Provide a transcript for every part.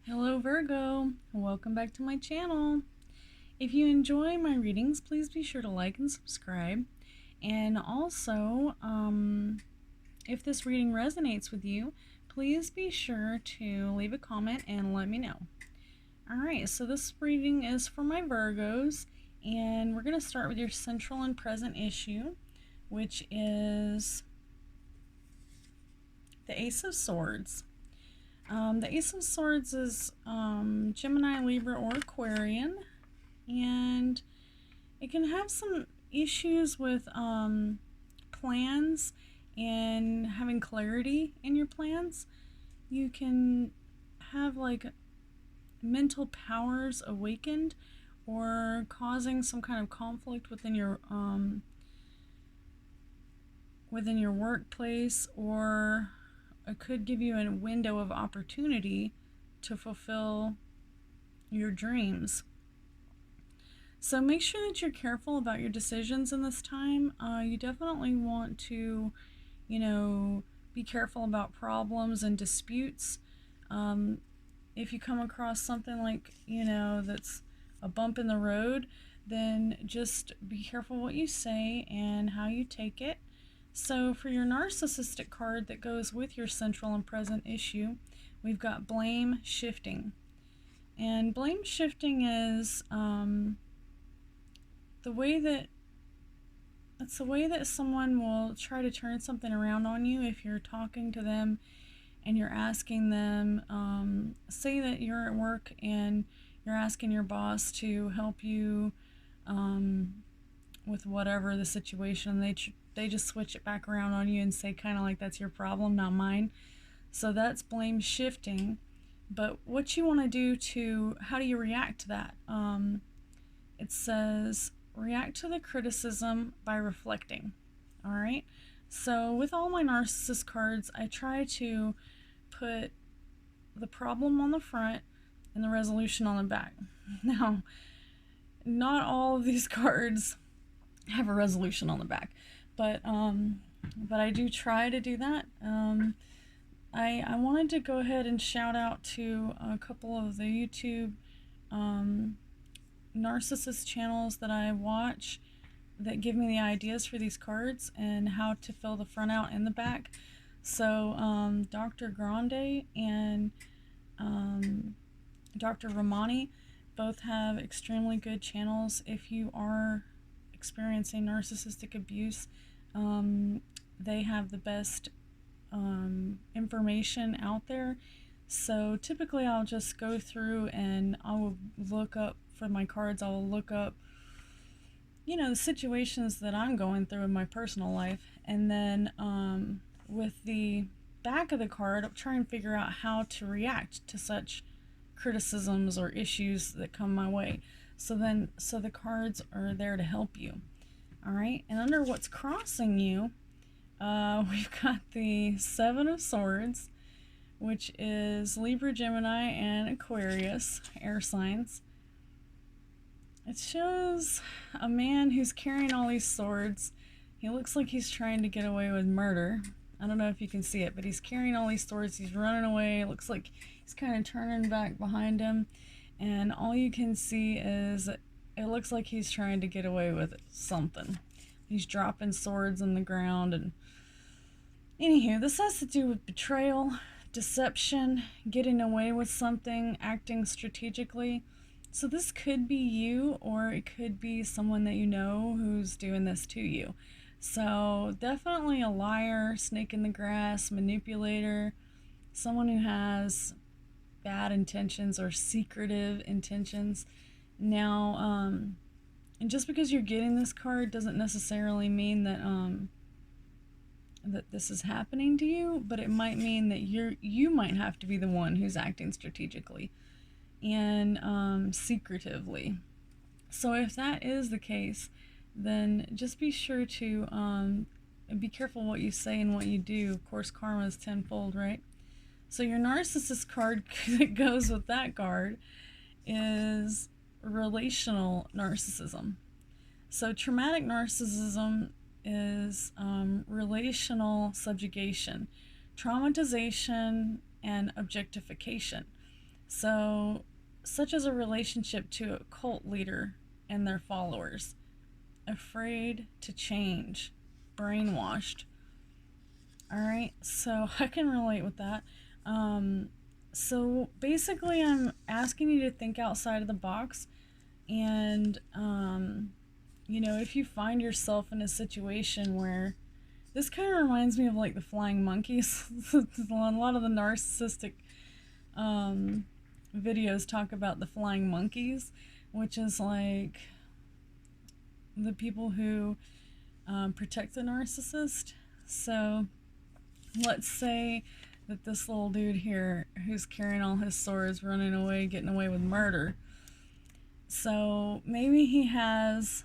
Hello Virgo, welcome back to my channel. If you enjoy my readings, please be sure to like and subscribe. And also, if this reading resonates with you, please be sure to leave a comment and let me know. Alright, so this reading is for my Virgos, and we're going to start with your central and present issue, which is the Ace of Swords. The Ace of Swords is Gemini, Libra, or Aquarian, and it can have some issues with plans and having clarity in your plans. You can have like mental powers awakened or causing some kind of conflict within your workplace, or it could give you a window of opportunity to fulfill your dreams. So make sure that you're careful about your decisions in this time. You definitely want to, be careful about problems and disputes. If you come across something like, that's a bump in the road, then just be careful what you say and how you take it. So for your narcissistic card that goes with your central and present issue, we've got blame shifting. And blame shifting is the way that someone will try to turn something around on you if you're talking to them and you're asking them, say that you're at work and you're asking your boss to help you with whatever the situation. They just switch it back around on you and say kind of like, that's your problem, not mine. So that's blame shifting. But what you want to do how do you react to that? It says, react to the criticism by reflecting. All right. So with all my narcissist cards, I try to put the problem on the front and the resolution on the back. Now, not all of these cards have a resolution on the back, but I do try to do that. I wanted to go ahead and shout out to a couple of the YouTube narcissist channels that I watch that give me the ideas for these cards and how to fill the front out and the back. So Dr. Grande and Dr. Romani both have extremely good channels. If you are experiencing narcissistic abuse, they have the best information out there. So typically I'll just go through and I will look up for my cards. I will look up the situations that I'm going through in my personal life, and then with the back of the card I'll try and figure out how to react to such criticisms or issues that come my way. So the cards are there to help you. All right, and under what's crossing you, we've got the Seven of Swords, which is Libra, Gemini, and Aquarius, air signs. It shows a man who's carrying all these swords. He looks like he's trying to get away with murder. I don't know if you can see it, but he's carrying all these swords. He's running away. It looks like he's kind of turning back behind him. And all you can see is it looks like he's trying to get away with something. He's dropping swords on the ground. And anywho, this has to do with betrayal, deception, getting away with something, acting strategically. So this could be you, or it could be someone that you know who's doing this to you. So definitely a liar, snake in the grass, manipulator, someone who has bad intentions or secretive intentions. Now, and just because you're getting this card doesn't necessarily mean that that this is happening to you, but it might mean that you might have to be the one who's acting strategically and secretively. So if that is the case, then just be sure to be careful what you say and what you do. Of course, karma is tenfold, right? So your narcissist card that goes with that card is relational narcissism. So traumatic narcissism is relational subjugation, traumatization, and objectification. So, such as a relationship to a cult leader and their followers, afraid to change, brainwashed. All right, so I can relate with that. So basically, I'm asking you to think outside of the box, and if you find yourself in a situation where this kind of reminds me of like the flying monkeys. A lot of the narcissistic videos talk about the flying monkeys, which is like the people who protect the narcissist. So let's say that this little dude here who's carrying all his swords, running away, getting away with murder. So maybe he has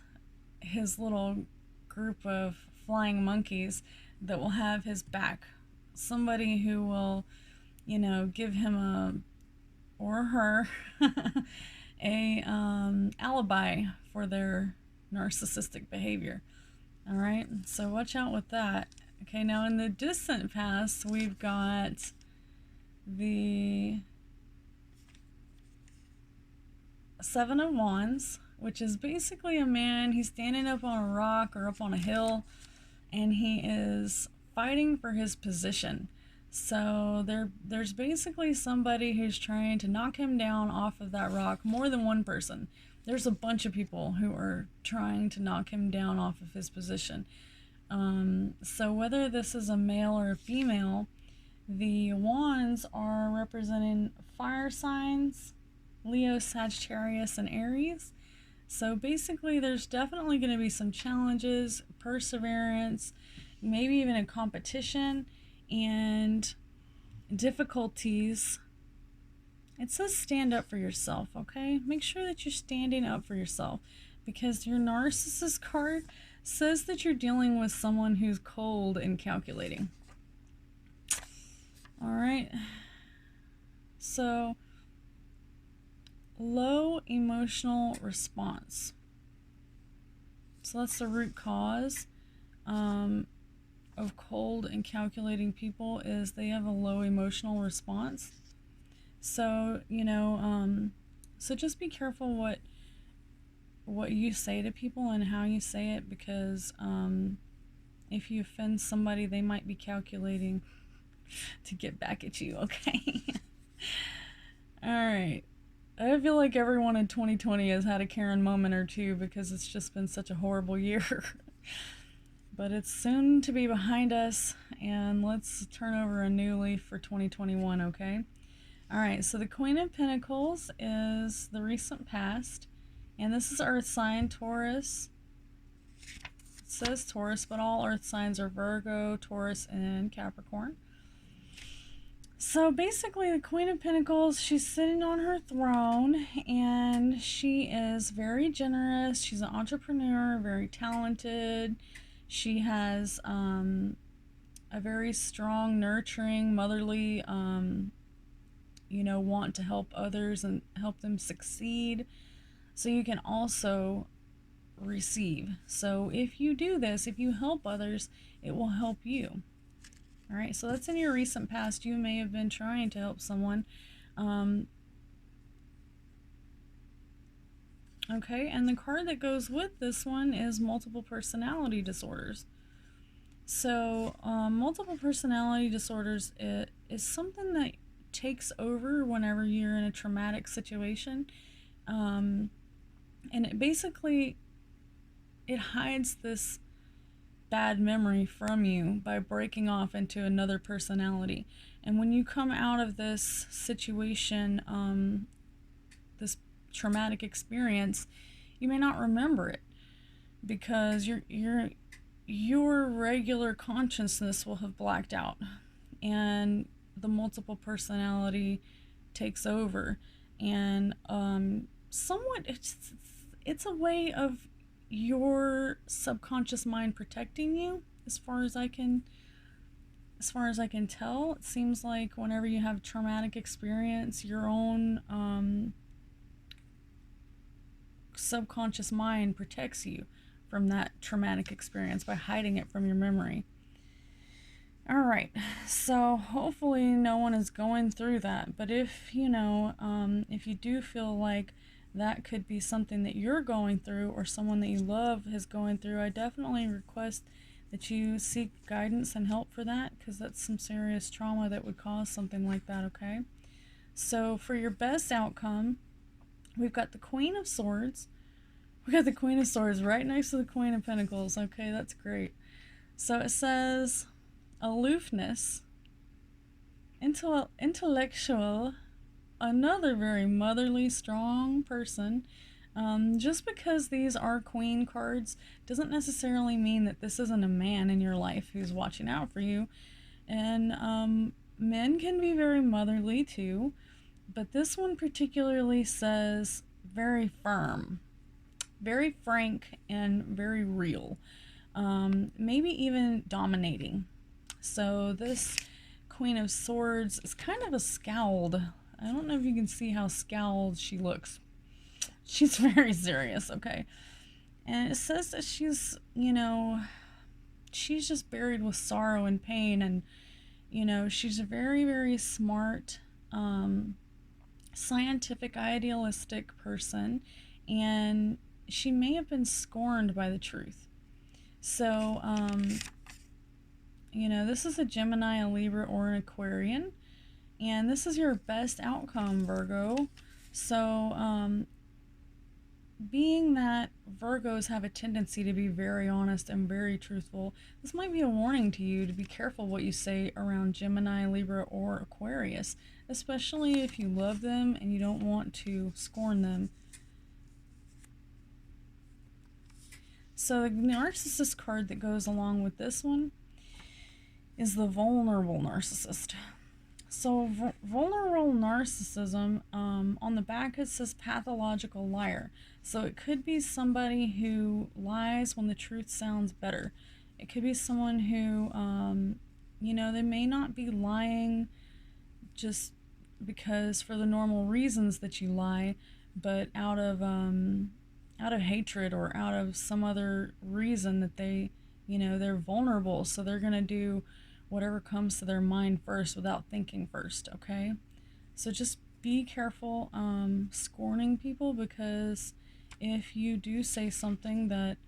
his little group of flying monkeys that will have his back. Somebody who will, give him or her a alibi for their narcissistic behavior. All right, so watch out with that. Okay, now in the distant past, we've got the Seven of Wands, which is basically a man. He's standing up on a rock or up on a hill, and he is fighting for his position. So there's basically somebody who's trying to knock him down off of that rock. More than one person. There's a bunch of people who are trying to knock him down off of his position. So whether this is a male or a female, the wands are representing fire signs, Leo, Sagittarius, and Aries. So basically there's definitely going to be some challenges, perseverance, maybe even a competition, and difficulties. It says stand up for yourself, okay? Make sure that you're standing up for yourself, because your narcissist card says that you're dealing with someone who's cold and calculating. All right. So, low emotional response. So that's the root cause of cold and calculating people, is they have a low emotional response. So, so just be careful what you say to people and how you say it, because if you offend somebody, they might be calculating to get back at you, okay? All right. I feel like everyone in 2020 has had a Karen moment or two, because it's just been such a horrible year. But it's soon to be behind us, and let's turn over a new leaf for 2021, okay? All right, so the Queen of Pentacles is the recent past, and this is Earth sign, Taurus. It says Taurus, but all Earth signs are Virgo, Taurus, and Capricorn. So basically, the Queen of Pentacles, she's sitting on her throne, and she is very generous. She's an entrepreneur, very talented. She has a very strong, nurturing, motherly, want to help others and help them succeed. So you can also receive. So if you do this, if you help others, it will help you. All right, so that's in your recent past. You may have been trying to help someone. Okay, and the card that goes with this one is multiple personality disorders. So multiple personality disorders is something that takes over whenever you're in a traumatic situation. And it basically, it hides this bad memory from you by breaking off into another personality. And when you come out of this situation, this traumatic experience, you may not remember it, because your regular consciousness will have blacked out, and the multiple personality takes over. And somewhat it's a way of your subconscious mind protecting you, as far as I can tell. It seems like whenever you have a traumatic experience, your own subconscious mind protects you from that traumatic experience by hiding it from your memory. All right, so hopefully no one is going through that. But if if you do feel like that could be something that you're going through or someone that you love is going through, I definitely request that you seek guidance and help for that, because that's some serious trauma that would cause something like that, okay? So for your best outcome, we've got the Queen of Swords. We got the Queen of Swords right next to the Queen of Pentacles. Okay, that's great. So it says aloofness, intellectual, another very motherly, strong person. Just because these are queen cards doesn't necessarily mean that this isn't a man in your life who's watching out for you. And men can be very motherly too, but this one particularly says very firm, very frank, and very real. Maybe even dominating. So this Queen of Swords is kind of a scowled. I don't know if you can see how scowled she looks. She's very serious, okay? And it says that she's just buried with sorrow and pain, and, she's a very, very smart, scientific, idealistic person, and she may have been scorned by the truth. So, this is a Gemini, a Libra, or an Aquarian, and this is your best outcome, Virgo. So, being that Virgos have a tendency to be very honest and very truthful, this might be a warning to you to be careful what you say around Gemini, Libra, or Aquarius, especially if you love them and you don't want to scorn them. So the narcissist card that goes along with this one is the vulnerable narcissist. So vulnerable narcissism, on the back it says pathological liar. So it could be somebody who lies when the truth sounds better. It could be someone who, they may not be lying just because for the normal reasons that you lie, but out of hatred or out of some other reason that they're vulnerable. So they're going to do whatever comes to their mind first without thinking first, okay? So just be careful scorning people, because if you do say something that,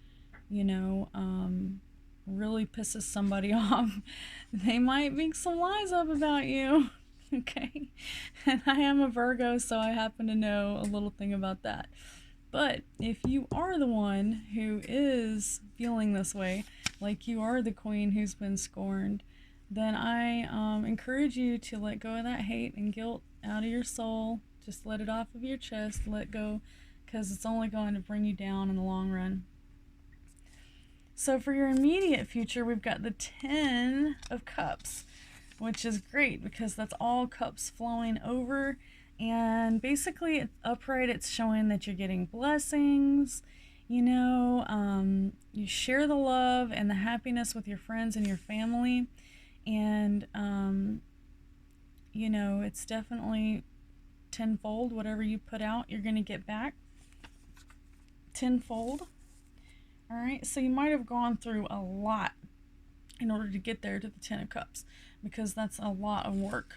really pisses somebody off, they might make some lies up about you, okay? And I am a Virgo, so I happen to know a little thing about that. But if you are the one who is feeling this way, like you are the queen who's been scorned, then I encourage you to let go of that hate and guilt out of your soul. Just let it off of your chest, let go, because it's only going to bring you down in the long run. So for your immediate future, we've got the 10 of Cups, which is great because that's all cups flowing over. And basically, upright, it's showing that you're getting blessings. You share the love and the happiness with your friends and your family. And, it's definitely tenfold. Whatever you put out, you're going to get back tenfold. All right, so you might have gone through a lot in order to get there to the 10 of Cups, because that's a lot of work.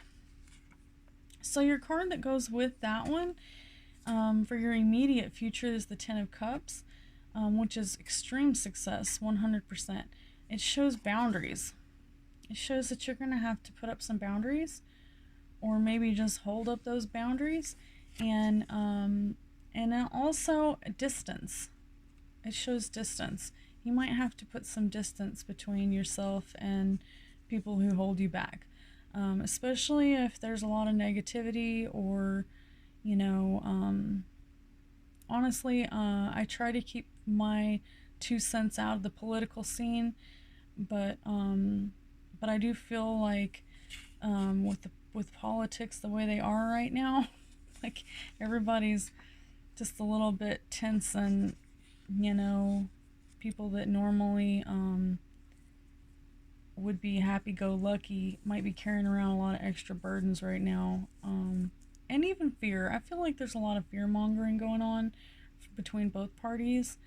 So your card that goes with that one for your immediate future is the 10 of Cups, which is extreme success, 100%. It shows boundaries. It shows that you're going to have to put up some boundaries, or maybe just hold up those boundaries, and then also distance. It shows distance. You might have to put some distance between yourself and people who hold you back, especially if there's a lot of negativity, or honestly, I try to keep my 2 cents out of the political scene, but I do feel like with politics the way they are right now, like everybody's just a little bit tense, and people that normally would be happy-go-lucky might be carrying around a lot of extra burdens right now, and even fear. I feel like there's a lot of fear-mongering going on between both parties.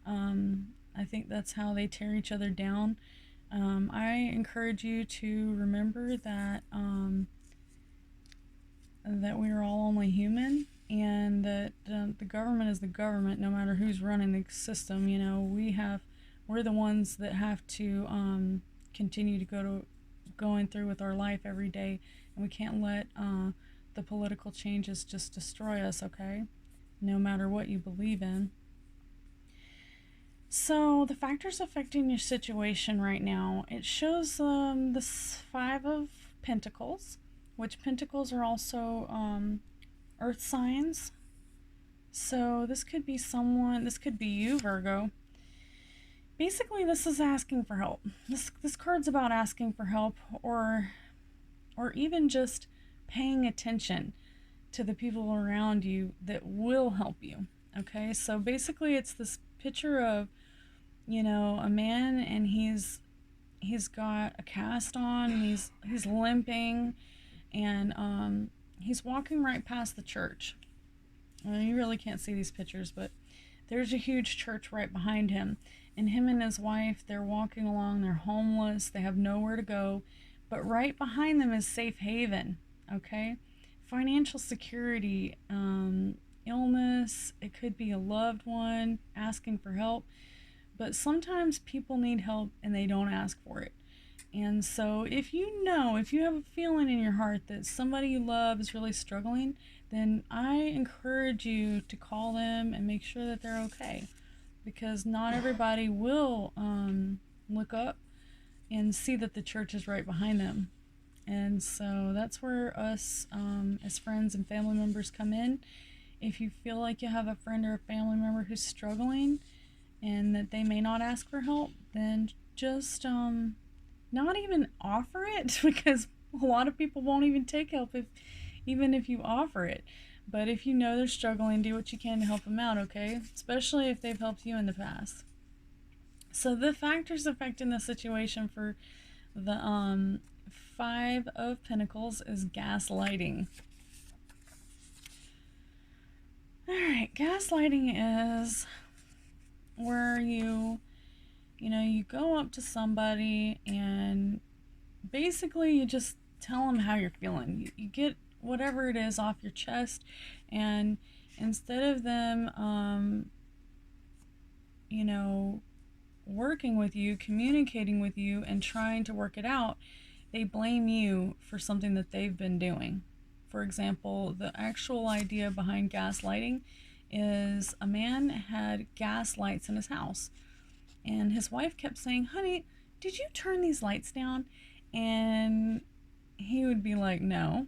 I think that's how they tear each other down. I encourage you to remember that that we are all only human, and that the government is the government, no matter who's running the system. You know, we're the ones that have to continue to going through with our life every day, and we can't let the political changes just destroy us. Okay, no matter what you believe in. So the factors affecting your situation right now, it shows this Five of Pentacles, which Pentacles are also earth signs. So this could be someone, this could be you, Virgo. Basically, this is asking for help. This card's about asking for help, or even just paying attention to the people around you that will help you. Okay, so basically it's this picture of, you know, a man, and he's got a cast on, and he's limping, and he's walking right past the church. You really can't see these pictures, but there's a huge church right behind him, and him and his wife, they're walking along. They're homeless, they have nowhere to go, but right behind them is safe haven. Okay, financial security, illness, it could be a loved one asking for help. But sometimes people need help and they don't ask for it. And so if you have a feeling in your heart that somebody you love is really struggling, then I encourage you to call them and make sure that they're okay. Because not everybody will look up and see that the church is right behind them. And so that's where us as friends and family members come in. If you feel like you have a friend or a family member who's struggling and that they may not ask for help, then just not even offer it, because a lot of people won't even take help even if you offer it. But if you know they're struggling, do what you can to help them out, okay? Especially if they've helped you in the past. So the factors affecting the situation for the Five of Pentacles is gaslighting. Alright, gaslighting is where you go up to somebody and basically you just tell them how you're feeling. You get whatever it is off your chest, and instead of them working with you, communicating with you, and trying to work it out, they blame you for something that they've been doing. For example, the actual idea behind gaslighting is a man had gas lights in his house, and his wife kept saying, "Honey, did you turn these lights down?" And he would be like, "No."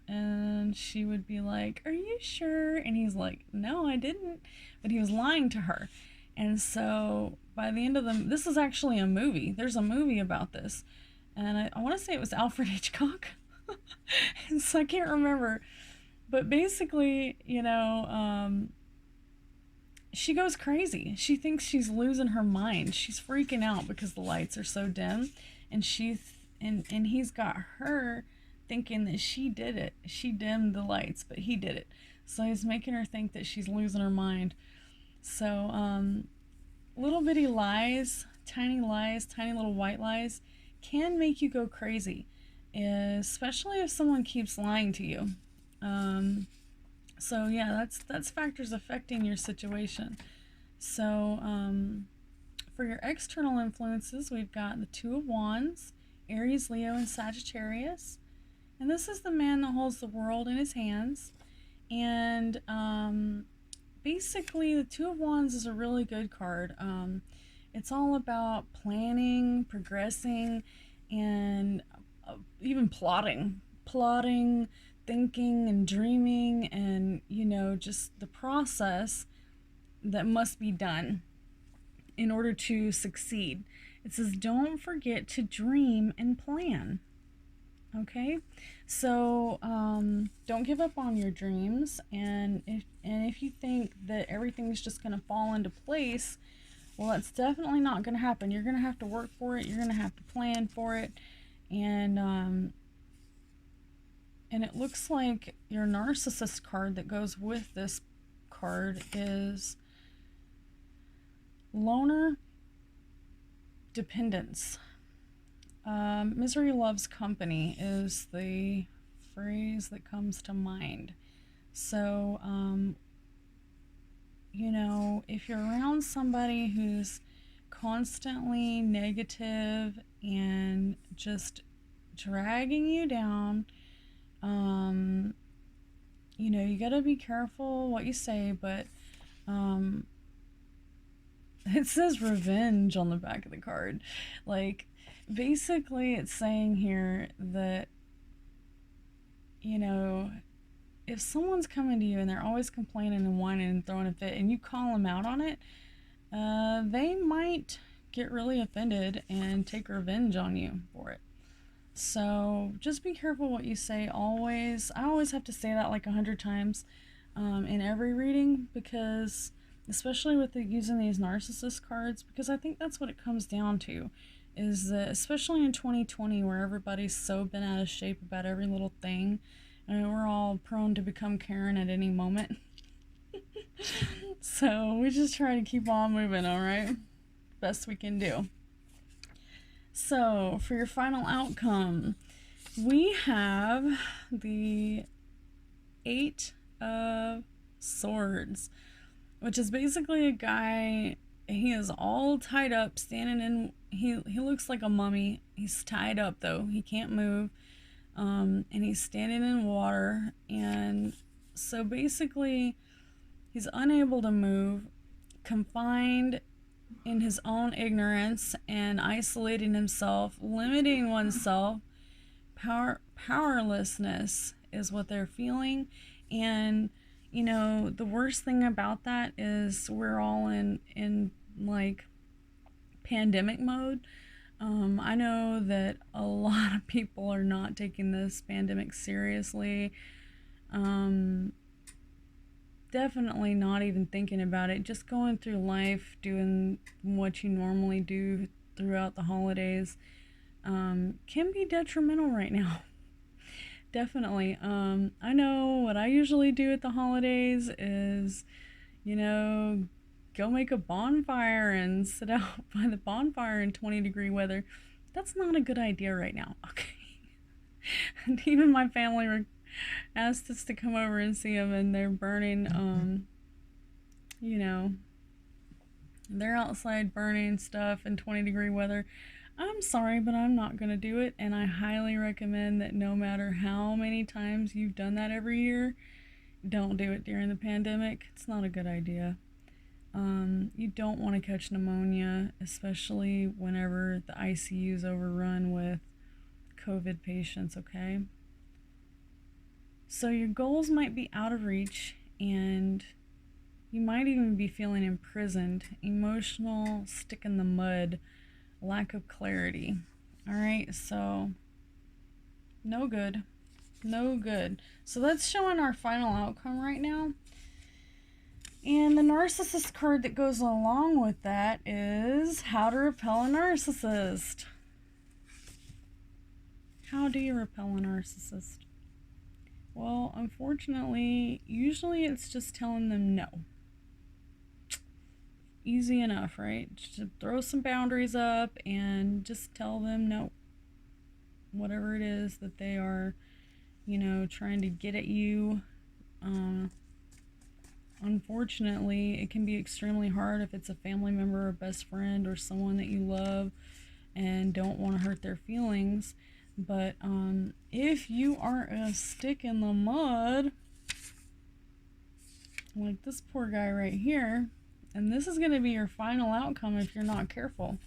And she would be like, "Are you sure?" And he's like, "No, I didn't." But he was lying to her. And so by the end of this is actually a movie. There's a movie about this. And I want to say it was Alfred Hitchcock. And so I can't remember. But basically, she goes crazy. She thinks she's losing her mind. She's freaking out because the lights are so dim. And and he's got her thinking that she did it. She dimmed the lights, but he did it. So he's making her think that she's losing her mind. So little bitty lies, tiny little white lies can make you go crazy, especially if someone keeps lying to you. So yeah, that's factors affecting your situation. So for your external influences, we've got the Two of Wands, Aries, Leo, and Sagittarius. And this is the man that holds the world in his hands. And basically, the Two of Wands is a really good card. It's all about planning, progressing, and even plotting, thinking, and dreaming, and just the process that must be done in order to succeed. It says, don't forget to dream and plan. Okay, so don't give up on your dreams, and if you think that everything's just going to fall into place, well, that's definitely not going to happen. You're going to have to work for it. You're going to have to plan for it, and it looks like your narcissist card that goes with this card is Loner, Dependence. Misery loves company is the phrase that comes to mind. So, if you're around somebody who's constantly negative and just dragging you down, you gotta be careful what you say, but it says revenge on the back of the card. Like, basically, it's saying here that, if someone's coming to you and they're always complaining and whining and throwing a fit and you call them out on it, they might get really offended and take revenge on you for it. So just be careful what you say always. I always have to say that like 100 times in every reading, because especially with using these narcissist cards, because I think that's what it comes down to, is that especially in 2020 where everybody's so bent out of shape about every little thing, and we're all prone to become Karen at any moment. So we just try to keep on moving, alright? Best we can do. So for your final outcome, we have the 8 of Swords, which is basically a guy. He is all tied up, standing in. He looks like a mummy. He's tied up though. He can't move, and he's standing in water. And so basically, he's unable to move, confined in his own ignorance and isolating himself, limiting oneself. Powerlessness is what they're feeling. And the worst thing about that is we're all in like pandemic mode. I know that a lot of people are not taking this pandemic seriously. Definitely not even thinking about it, just going through life, doing what you normally do throughout the holidays, can be detrimental right now. Definitely. I know what I usually do at the holidays is, go make a bonfire and sit out by the bonfire in 20-degree weather. That's not a good idea right now, okay? And even my family asked us to come over and see them, and they're burning, they're outside burning stuff in 20-degree weather. I'm sorry, but I'm not going to do it, and I highly recommend that no matter how many times you've done that every year, don't do it during the pandemic. It's not a good idea. You don't want to catch pneumonia, especially whenever the ICU is overrun with COVID patients, okay? So your goals might be out of reach, and you might even be feeling imprisoned, emotional, stick in the mud, lack of clarity. Alright, so no good. No good. So that's showing our final outcome right now. And the narcissist card that goes along with that is how to repel a narcissist. How do you repel a narcissist? Well, unfortunately, usually it's just telling them no. Easy enough, right? Just throw some boundaries up and just tell them no. Whatever it is that they are, trying to get at you. Unfortunately, it can be extremely hard if it's a family member or best friend or someone that you love and don't want to hurt their feelings. But if you are a stick in the mud, like this poor guy right here, and this is going to be your final outcome if you're not careful.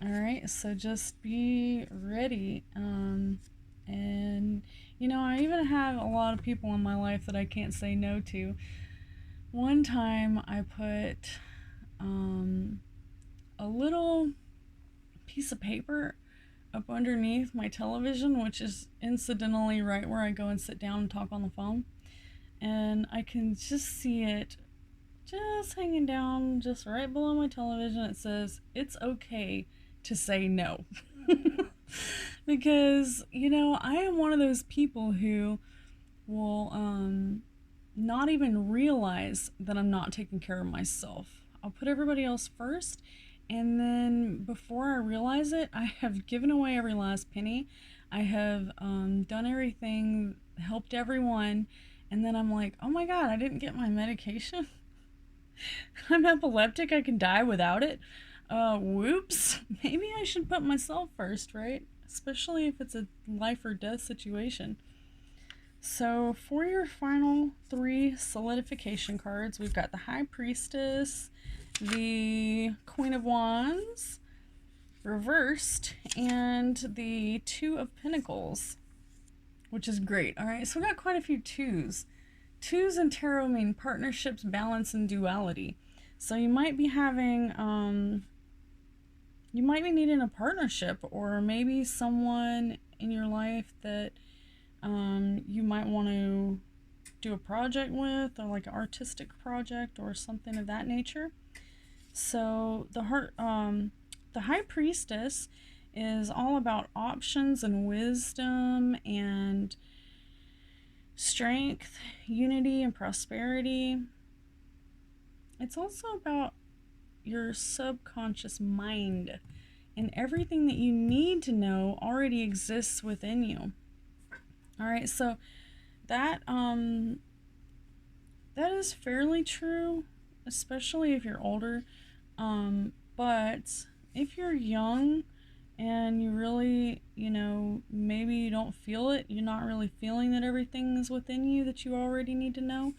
Alright, so just be ready. And, I even have a lot of people in my life that I can't say no to. One time I put a little piece of paper up underneath my television, which is incidentally right where I go and sit down and talk on the phone. And I can just see it just hanging down just right below my television. It says, "It's okay to say no." Because, I am one of those people who will not even realize that I'm not taking care of myself. I'll put everybody else first, And then before I realize it, I have given away every last penny. I have done everything, helped everyone. And then I'm like, oh my God, I didn't get my medication. I'm epileptic. I can die without it. Whoops. Maybe I should put myself first, right? Especially if it's a life or death situation. So, for your final 3 solidification cards, we've got the High Priestess, the Queen of Wands, reversed, and the Two of Pentacles, which is great. All right, so we got quite a few twos. Twos in tarot mean partnerships, balance, and duality. So you might be having, you might be needing a partnership, or maybe someone in your life that you might want to do a project with, or like an artistic project or something of that nature. So the High Priestess is all about options and wisdom and strength, unity, and prosperity. It's also about your subconscious mind, and everything that you need to know already exists within you. All right, so that that is fairly true, especially if you're older. But if you're young and you really, maybe you don't feel it, you're not really feeling that everything is within you that you already need to know,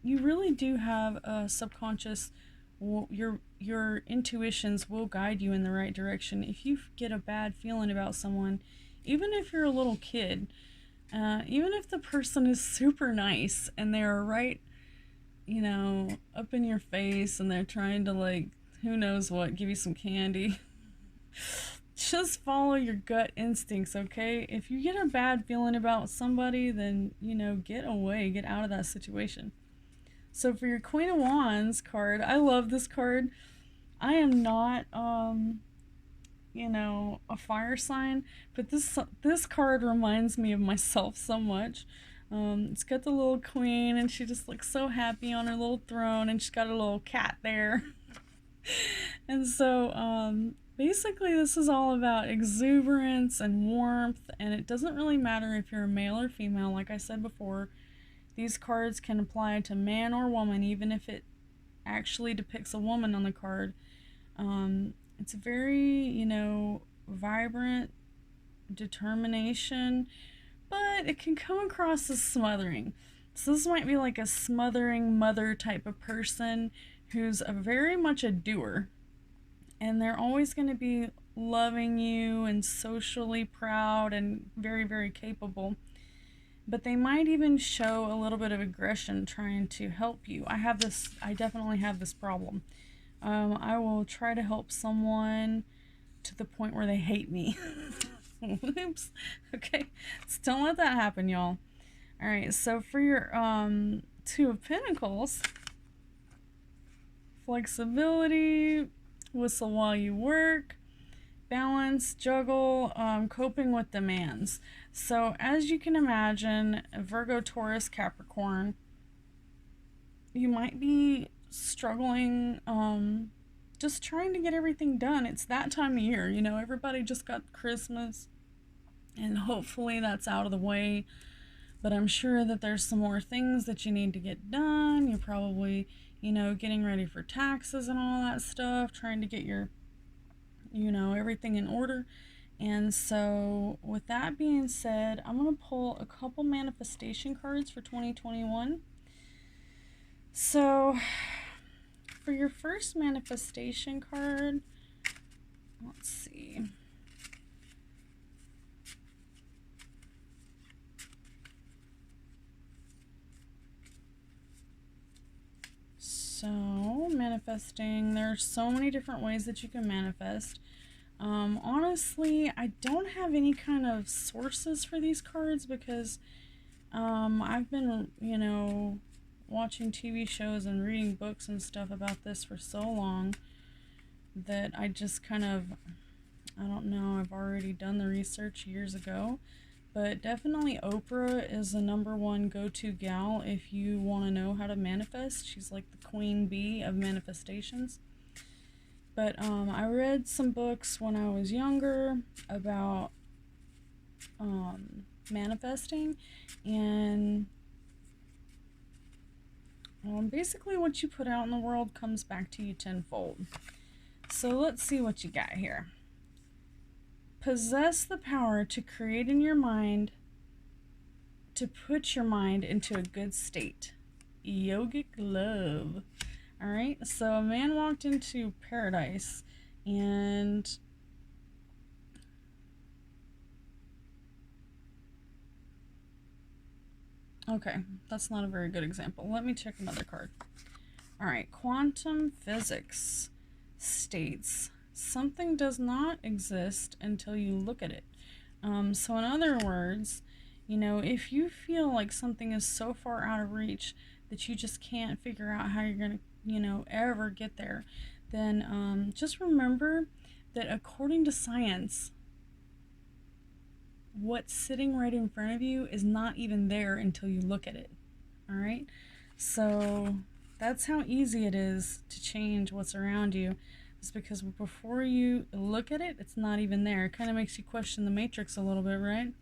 you really do have a subconscious, your intuitions will guide you in the right direction. If you get a bad feeling about someone, even if you're a little kid, even if the person is super nice and they're right, up in your face and they're trying to, like, who knows what, give you some candy, just follow your gut instincts, okay? If you get a bad feeling about somebody, then, get away, get out of that situation. So for your Queen of Wands card, I love this card. I am not, a fire sign, but this card reminds me of myself so much. It's got the little queen, and she just looks so happy on her little throne, and she's got a little cat there. And so, basically, this is all about exuberance and warmth, and it doesn't really matter if you're a male or female. Like I said before, these cards can apply to man or woman, even if it actually depicts a woman on the card. It's very, vibrant determination, but it can come across as smothering. So this might be like a smothering mother type of person who's very much a doer, and they're always going to be loving you and socially proud and very, very capable. But they might even show a little bit of aggression trying to help you. I definitely have this problem. I will try to help someone to the point where they hate me. Oops. Okay. So don't let that happen, y'all. Alright, so for your Two of Pentacles, flexibility, whistle while you work, balance, juggle, coping with demands. So as you can imagine, Virgo, Taurus, Capricorn, you might be struggling, just trying to get everything done. It's that time of year, everybody just got Christmas, and hopefully that's out of the way. But I'm sure that there's some more things that you need to get done. You're probably, getting ready for taxes and all that stuff, trying to get your, everything in order. And so, with that being said, I'm going to pull a couple manifestation cards for 2021. So, for your first manifestation card, let's see. So, manifesting, there's so many different ways that you can manifest. Honestly, I don't have any kind of sources for these cards because I've been, watching TV shows and reading books and stuff about this for so long that I just kind of, I don't know, I've already done the research years ago. But definitely Oprah is the #1 go-to gal if you want to know how to manifest. She's like the queen bee of manifestations. But I read some books when I was younger about manifesting, and basically what you put out in the world comes back to you tenfold. So let's see what you got here. Possess the power to create in your mind, to put your mind into a good state. Yogic love. Alright, so a man walked into paradise, and okay, that's not a very good example. Let me check another card. Alright, quantum physics states something does not exist until you look at it. So in other words, you know, if you feel like something is so far out of reach that you just can't figure out how you're going to, you know, ever get there, then just remember that according to science, what's sitting right in front of you is not even there until you look at it. All right? So that's how easy it is to change what's around you. It's because before you look at it, it's not even there. It kind of makes you question the matrix a little bit, right?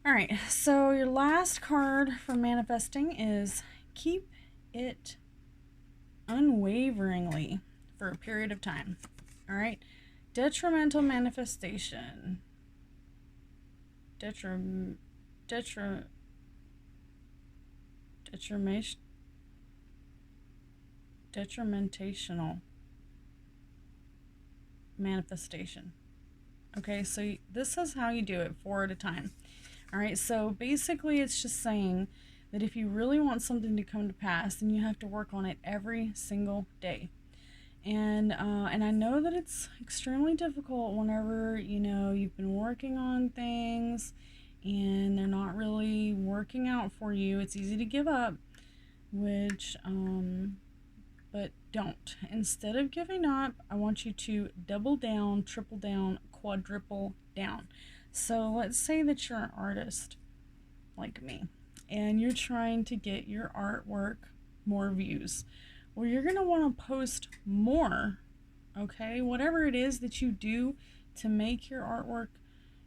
All right, so your last card for manifesting is keep it unwaveringly for a period of time. All right, detrimental manifestation. Detrimentational manifestation. Okay, so this is how you do it, 4 at a time. All right, so basically it's just saying that if you really want something to come to pass, then you have to work on it every single day. And I know that it's extremely difficult whenever, you know, you've been working on things and they're not really working out for you. It's easy to give up, which, but don't. Instead of giving up, I want you to double down, triple down, quadruple down. So let's say that you're an artist like me and you're trying to get your artwork more views. Well, you're going to want to post more, okay? Whatever it is that you do to make your artwork,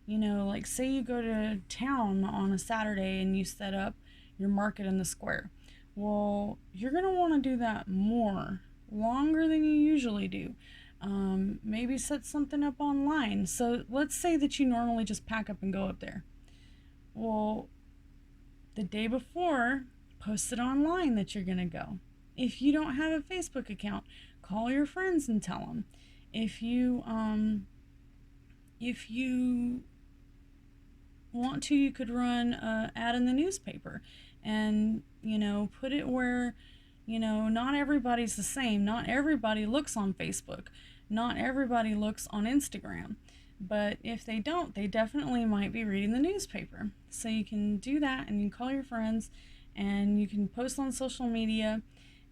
you know, like say you go to town on a Saturday and you set up your market in the square. Well, you're going to want to do that more, longer than you usually do. Maybe set something up online. So let's say that you normally just pack up and go up there. Well, the day before, post it online that you're going to go. If you don't have a Facebook account, call your friends and tell them. If you want to, you could run an ad in the newspaper and, you know, put it where, you know, not everybody's the same. Not everybody looks on Facebook. Not everybody looks on Instagram. But if they don't, they definitely might be reading the newspaper. So you can do that, and you can call your friends, and you can post on social media,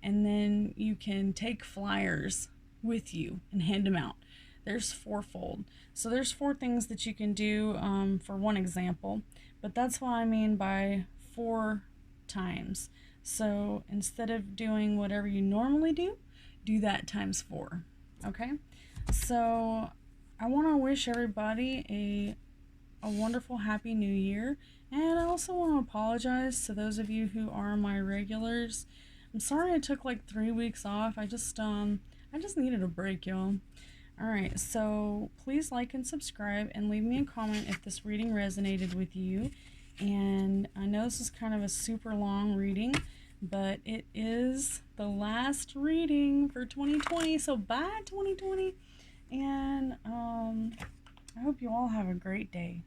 and then you can take flyers with you and hand them out. There's fourfold. So there's 4 things that you can do for one example, but that's what I mean by 4 times. So instead of doing whatever you normally do that times 4. Okay? So I want to wish everybody a wonderful happy new year, and I also want to apologize to those of you who are my regulars. I'm sorry I took like 3 weeks off. I just needed a break, y'all. Alright, so please like and subscribe and leave me a comment if this reading resonated with you. And I know this is kind of a super long reading, but it is the last reading for 2020, so bye 2020. And I hope you all have a great day.